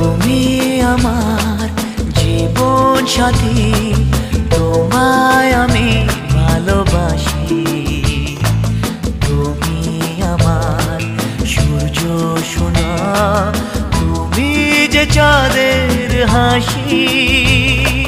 তুমি আমার জীবন সাথী, তোমায় আমি ভালোবাসি। তুমি আমার সূর্য সোনা, তুমি যে চাঁদের হাসি।